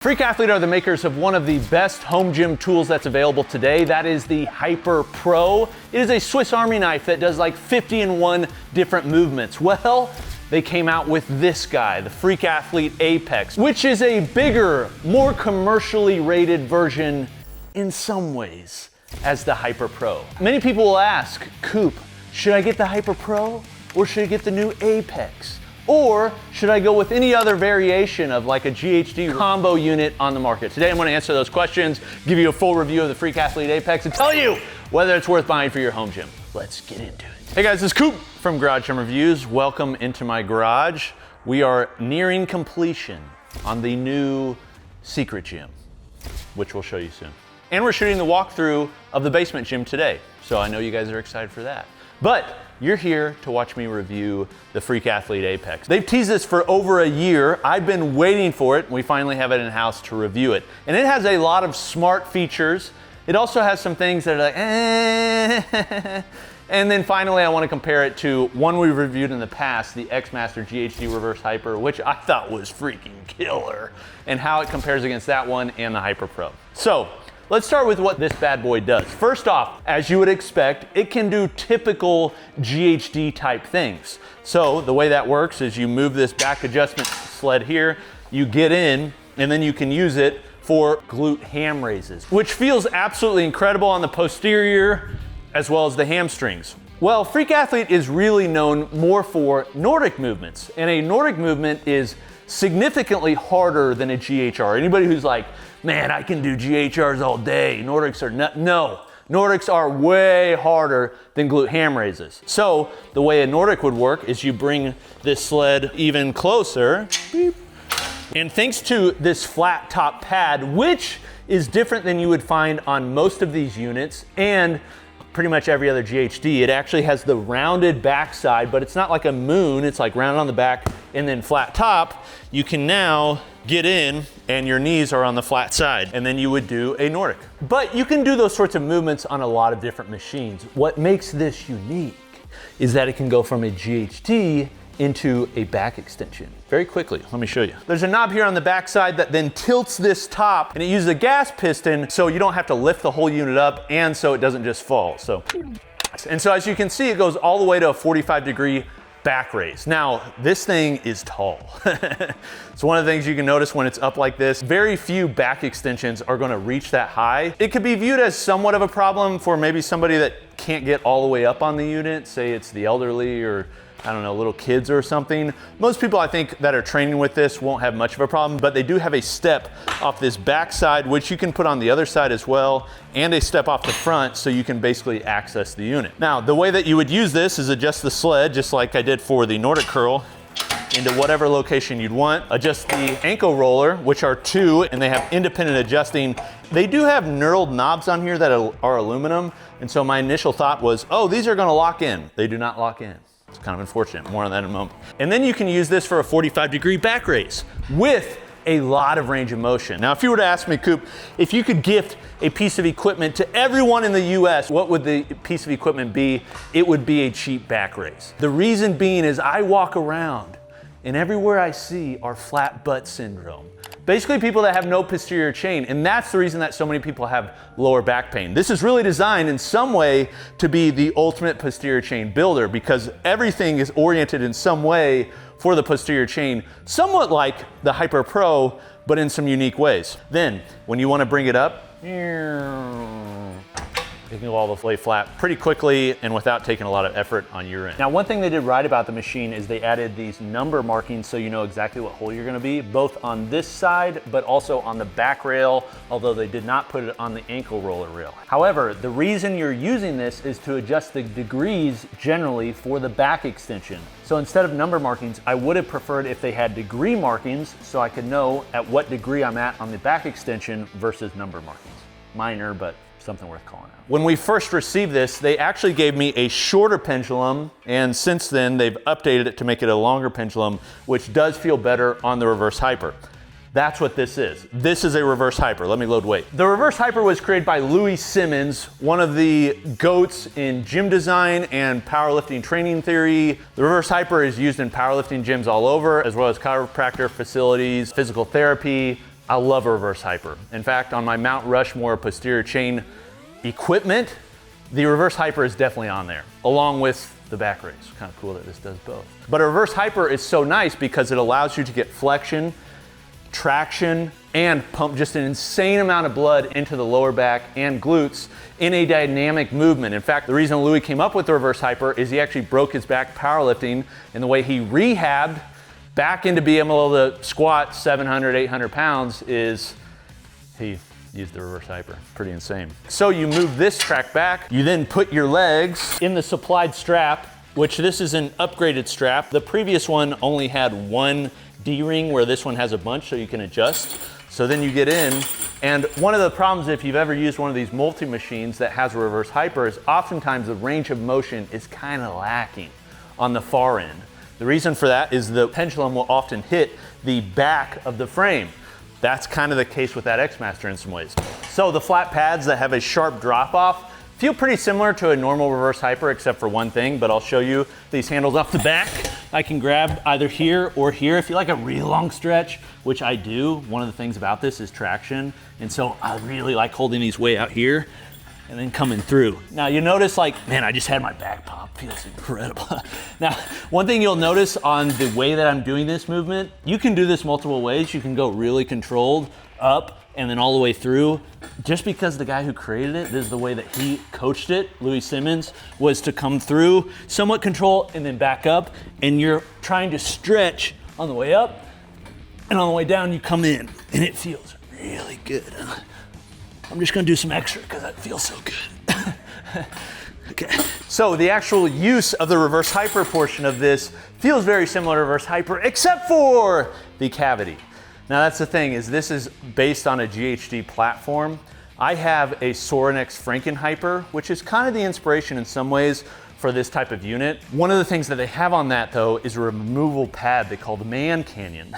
Freak Athlete are the makers of one of the best home gym tools that's available today. That is the Hyper Pro. It is a Swiss Army knife that does like 50-in-1 different movements. Well, they came out with this guy, the Freak Athlete Apex, which is a bigger, more commercially rated version in some ways as the Hyper Pro. Many people will ask, Coop, should I get the Hyper Pro or should I get the new Apex? Or should I go with any other variation of like a GHD combo unit on the market? Today I'm going to answer those questions, give you a full review of the Freak Athlete Apex, and tell you whether it's worth buying for your home gym. Let's get into it. Hey guys, this is Coop from Garage Gym Reviews. Welcome into my garage. We are nearing completion on the new secret gym, which we'll show you soon. And we're shooting the walkthrough of the basement gym today. So I know you guys are excited for that. But you're here to watch me review the Freak Athlete Apex. They've teased this for over a year. I've been waiting for it. We finally have it in-house to review it. And it has a lot of smart features. It also has some things that are like, And then finally, I want to compare it to one we reviewed in the past, the X-Master GHD Reverse Hyper, which I thought was freaking killer, and how it compares against that one and the Hyper Pro. So, let's start with what this bad boy does. First off, as you would expect, it can do typical GHD type things. So the way that works is you move this back adjustment sled here, you get in, and then you can use it for glute ham raises, which feels absolutely incredible on the posterior as well as the hamstrings. Well, Freak Athlete is really known more for Nordic movements, and a Nordic movement is significantly harder than a GHR. Anybody who's like, man, I can do GHRs all day, Nordics are not, no. Nordics are way harder than glute ham raises. So the way a Nordic would work is you bring this sled even closer, beep, and thanks to this flat top pad, which is different than you would find on most of these units and pretty much every other GHD, it actually has the rounded backside, but it's not like a moon, it's like rounded on the back and then flat top. You can now get in and your knees are on the flat side, and then you would do a Nordic. But you can do those sorts of movements on a lot of different machines. What makes this unique is that it can go from a GHD into a back extension very quickly. Let me show you. There's a knob here on the back side that then tilts this top, and it uses a gas piston so you don't have to lift the whole unit up and so it doesn't just fall. And so as you can see, it goes all the way to a 45-degree back raise. Now, this thing is tall. So one of the things you can notice when it's up like this, very few back extensions are gonna reach that high. It could be viewed as somewhat of a problem for maybe somebody that can't get all the way up on the unit, say it's the elderly or I don't know, little kids or something. Most people I think that are training with this won't have much of a problem, but they do have a step off this back side, which you can put on the other side as well, and a step off the front so you can basically access the unit. Now, the way that you would use this is adjust the sled, just like I did for the Nordic curl, into whatever location you'd want. Adjust the ankle roller, which are two, and they have independent adjusting. They do have knurled knobs on here that are aluminum, and so my initial thought was, oh, these are gonna lock in. They do not lock in. It's kind of unfortunate, more on that in a moment. And then you can use this for a 45-degree back raise with a lot of range of motion. Now, if you were to ask me, Coop, if you could gift a piece of equipment to everyone in the US, what would the piece of equipment be? It would be a cheap back raise. The reason being is I walk around and everywhere I see are flat butt syndrome. Basically people that have no posterior chain, and that's the reason that so many people have lower back pain. This is really designed in some way to be the ultimate posterior chain builder because everything is oriented in some way for the posterior chain, somewhat like the Hyper Pro, but in some unique ways. Then, when you want to bring it up, you can go all the way flat pretty quickly and without taking a lot of effort on your end. Now, one thing they did right about the machine is they added these number markings so you know exactly what hole you're gonna be, both on this side, but also on the back rail, although they did not put it on the ankle roller rail. However, the reason you're using this is to adjust the degrees generally for the back extension. So instead of number markings, I would have preferred if they had degree markings so I could know at what degree I'm at on the back extension versus number markings. Minor, but something worth calling out. When we first received this, they actually gave me a shorter pendulum, and since then they've updated it to make it a longer pendulum, which does feel better on the Reverse Hyper. That's what this is. This is a Reverse Hyper. Let me load weight. The Reverse Hyper was created by Louis Simmons, one of the goats in gym design and powerlifting training theory. The Reverse Hyper is used in powerlifting gyms all over, as well as chiropractor facilities, physical therapy, I love a reverse hyper. In fact, on my Mount Rushmore posterior chain equipment, the reverse hyper is definitely on there, along with the back raise. Kind of cool that this does both. But a reverse hyper is so nice because it allows you to get flexion, traction, and pump just an insane amount of blood into the lower back and glutes in a dynamic movement. In fact, the reason Louis came up with the reverse hyper is he actually broke his back powerlifting, and the way he rehabbed back into being able to squat 700, 800 pounds is he used the reverse hyper. Pretty insane. So you move this track back, you then put your legs in the supplied strap, which this is an upgraded strap. The previous one only had one D-ring, where this one has a bunch, so you can adjust. So then you get in, and one of the problems if you've ever used one of these multi-machines that has a reverse hyper is oftentimes the range of motion is kind of lacking on the far end. The reason for that is the pendulum will often hit the back of the frame. That's kind of the case with that X-Master in some ways. So the flat pads that have a sharp drop off feel pretty similar to a normal reverse hyper except for one thing, but I'll show you these handles off the back. I can grab either here or here if you like a real long stretch, which I do. One of the things about this is traction, and so I really like holding these way out here and then coming through. Now you notice, like, man, I just had my back pop, feels incredible. Now, one thing you'll notice on the way that I'm doing this movement, you can do this multiple ways. You can go really controlled up and then all the way through. Just because the guy who created it, this is the way that he coached it, Louis Simmons, was to come through, somewhat control, and then back up, and you're trying to stretch on the way up, and on the way down you come in, and it feels really good. I'm just gonna do some extra because that feels so good. Okay. So the actual use of the reverse hyper portion of this feels very similar to reverse hyper, except for the cavity. Now that's the thing, is this is based on a GHD platform. I have a Sorinex Frankenhyper, which is kind of the inspiration in some ways for this type of unit. One of the things that they have on that though is a removable pad they call the Man Canyon.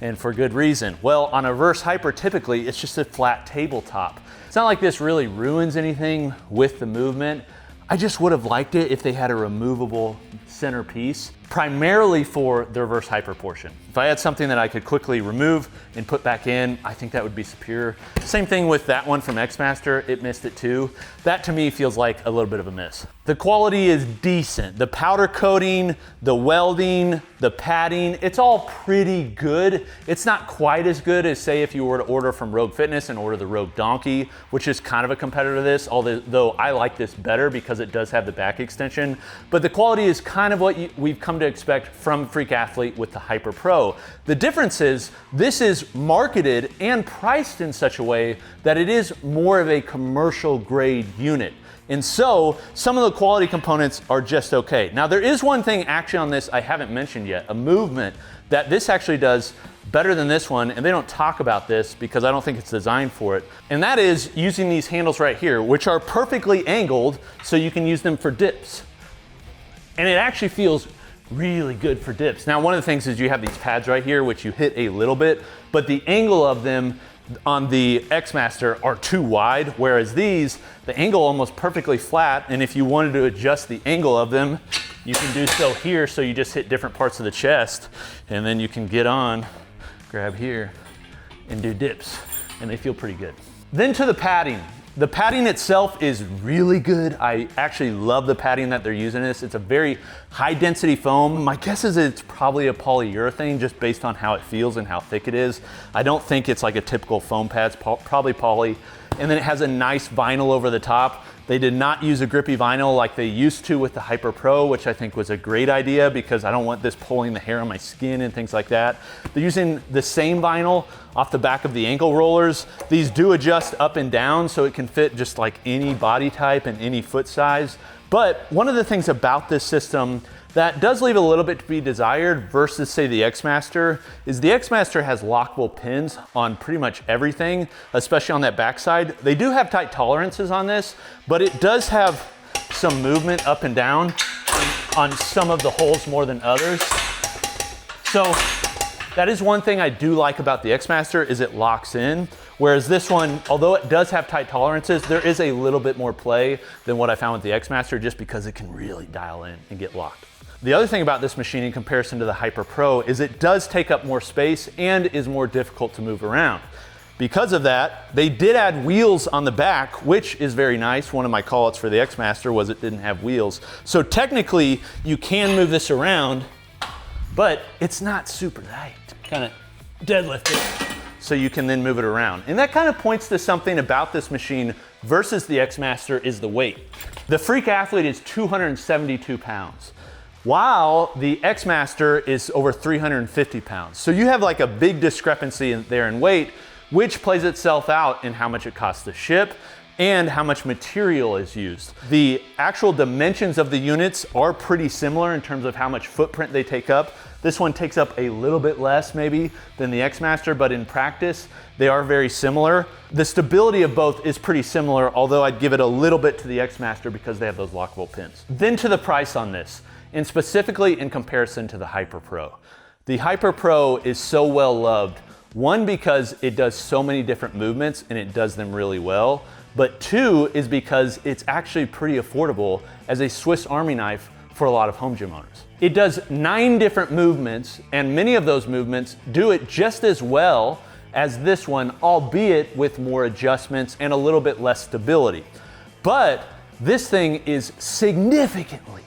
And for good reason. Well, on a reverse hyper, typically it's just a flat tabletop. It's not like this really ruins anything with the movement. I just would have liked it if they had a removable centerpiece, primarily for the reverse hyper portion. If I had something that I could quickly remove and put back in, I think that would be superior. Same thing with that one from X-Master, it missed it too. That to me feels like a little bit of a miss. The quality is decent. The powder coating, the welding, the padding, it's all pretty good. It's not quite as good as, say, if you were to order from Rogue Fitness and order the Rogue Donkey, which is kind of a competitor to this, although I like this better because it does have the back extension. But the quality is kind of what we've come to expect from Freak Athlete with the Hyper Pro. The difference is this is marketed and priced in such a way that it is more of a commercial grade unit. And so some of the quality components are just okay. Now there is one thing actually on this I haven't mentioned yet, a movement that this actually does better than this one, and they don't talk about this because I don't think it's designed for it. And that is using these handles right here, which are perfectly angled so you can use them for dips. And it actually feels really good for dips. Now, one of the things is you have these pads right here, which you hit a little bit, but the angle of them on the X-Master are too wide, whereas these, the angle almost perfectly flat, and if you wanted to adjust the angle of them, you can do so here, so you just hit different parts of the chest, and then you can get on, grab here, and do dips, and they feel pretty good. Then to the padding. The padding itself is really good. I actually love the padding that they're using in this. It's a very high density foam. My guess is it's probably a polyurethane just based on how it feels and how thick it is. I don't think it's like a typical foam pad, it's probably poly. And then it has a nice vinyl over the top. They did not use a grippy vinyl like they used to with the Hyper Pro, which I think was a great idea because I don't want this pulling the hair on my skin and things like that. They're using the same vinyl off the back of the ankle rollers. These do adjust up and down so it can fit just like any body type and any foot size. But one of the things about this system that does leave a little bit to be desired versus, say, the X-Master is the X-Master has lockable pins on pretty much everything, especially on that backside. They do have tight tolerances on this, but it does have some movement up and down on some of the holes more than others. So that is one thing I do like about the X-Master is it locks in, whereas this one, although it does have tight tolerances, there is a little bit more play than what I found with the X-Master just because it can really dial in and get locked. The other thing about this machine in comparison to the Hyper Pro is it does take up more space and is more difficult to move around. Because of that, they did add wheels on the back, which is very nice. One of my call-outs for the X Master was it didn't have wheels. So technically, you can move this around, but it's not super light. Kind of deadlift it, so you can then move it around. And that kind of points to something about this machine versus the X Master is the weight. The Freak Athlete is 272 pounds, while the X Master is over 350 pounds. So you have like a big discrepancy there in weight, which plays itself out in how much it costs to ship and how much material is used. The actual dimensions of the units are pretty similar in terms of how much footprint they take up. This one takes up a little bit less maybe than the X Master, but in practice, they are very similar. The stability of both is pretty similar, although I'd give it a little bit to the X Master because they have those lockable pins. Then to the price on this, and specifically in comparison to the Hyper Pro. The Hyper Pro is so well loved. One, because it does so many different movements and it does them really well. But two is because it's actually pretty affordable as a Swiss Army knife for a lot of home gym owners. It does 9 different movements, and many of those movements do it just as well as this one, albeit with more adjustments and a little bit less stability. But this thing is significantly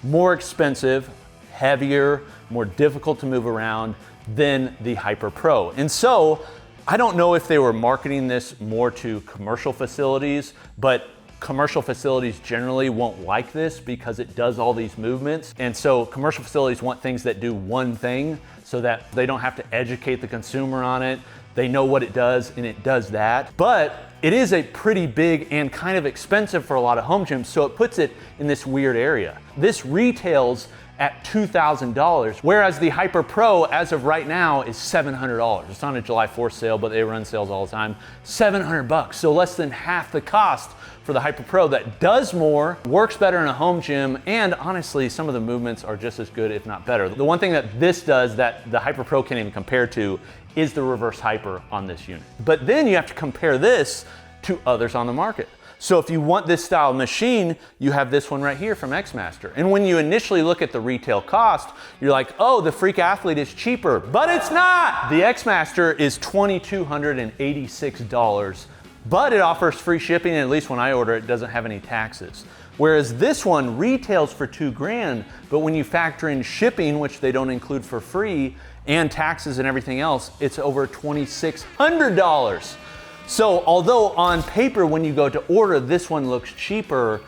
more expensive, heavier, more difficult to move around than the Hyper Pro. And so I don't know if they were marketing this more to commercial facilities, but commercial facilities generally won't like this because it does all these movements. And so commercial facilities want things that do one thing so that they don't have to educate the consumer on it. They know what it does and it does that. But it is a pretty big and kind of expensive for a lot of home gyms, so it puts it in this weird area. This retails at $2,000, whereas the Hyper Pro, as of right now, is $700. It's on a July 4th sale, but they run sales all the time. $700, so less than half the cost for the Hyper Pro that does more, works better in a home gym, and honestly, some of the movements are just as good, if not better. The one thing that this does that the Hyper Pro can't even compare to is the reverse hyper on this unit. But then you have to compare this to others on the market. So if you want this style of machine, you have this one right here from X Master. And when you initially look at the retail cost, you're like, oh, the Freak Athlete is cheaper, but it's not. The X Master is $2,286, but it offers free shipping, and at least when I order it, doesn't have any taxes. Whereas this one retails for $2,000, but when you factor in shipping, which they don't include for free, and taxes and everything else, it's over $2,600. So although on paper, when you go to order, this one looks cheaper,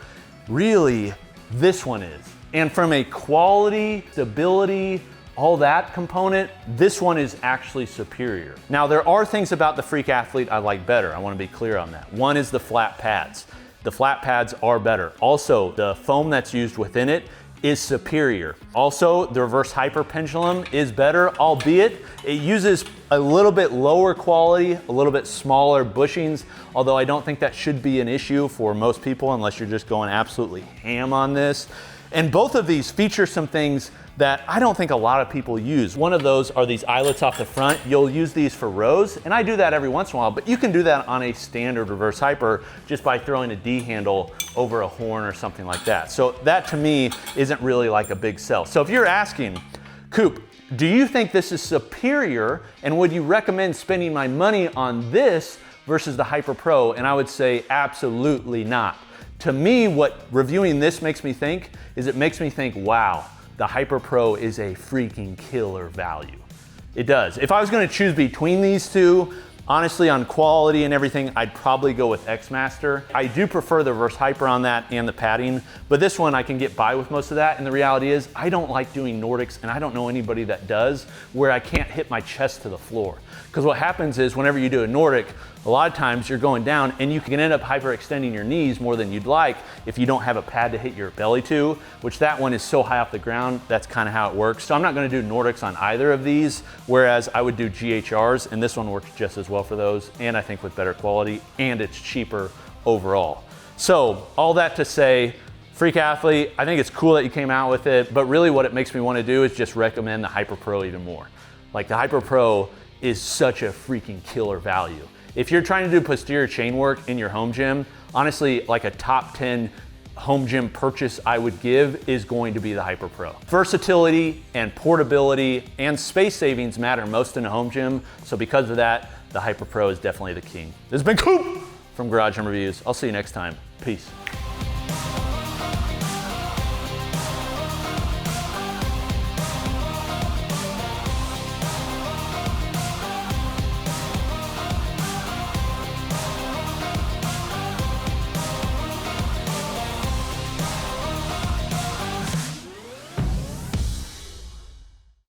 really, this one is. And from a quality, stability, all that component, this one is actually superior. Now, there are things about the Freak Athlete I like better. I want to be clear on that. One is the flat pads. The flat pads are better. Also, the foam that's used within it is superior. Also, the reverse hyper pendulum is better, albeit it uses a little bit lower quality, a little bit smaller bushings, although I don't think that should be an issue for most people unless you're just going absolutely ham on this. And both of these feature some things that I don't think a lot of people use. One of those are these eyelets off the front. You'll use these for rows, and I do that every once in a while, but you can do that on a standard reverse hyper just by throwing a D handle over a horn or something like that. So that to me isn't really like a big sell. So if you're asking, Coop, do you think this is superior, and would you recommend spending my money on this versus the Hyper Pro? And I would say absolutely not. To me, what reviewing this makes me think is it makes me think, wow, the Hyper Pro is a freaking killer value. It does. If I was gonna choose between these two, honestly, on quality and everything, I'd probably go with X Master. I do prefer the reverse hyper on that and the padding, but this one I can get by with most of that. And the reality is I don't like doing Nordics, and I don't know anybody that does, where I can't hit my chest to the floor. Because what happens is whenever you do a Nordic, a lot of times you're going down and you can end up hyperextending your knees more than you'd like if you don't have a pad to hit your belly to, which that one is so high off the ground, that's kind of how it works. So I'm not gonna do Nordics on either of these, whereas I would do GHRs, and this one works just as well for those, and I think with better quality, and it's cheaper overall. So all that to say, Freak Athlete, I think it's cool that you came out with it, but really what it makes me wanna do is just recommend the Hyper Pro even more. Like the Hyper Pro is such a freaking killer value. If you're trying to do posterior chain work in your home gym, honestly, like a top 10 home gym purchase I would give is going to be the Hyper Pro. Versatility and portability and space savings matter most in a home gym, so because of that, the Hyper Pro is definitely the king. This has been Coop from Garage Gym Reviews. I'll see you next time. Peace.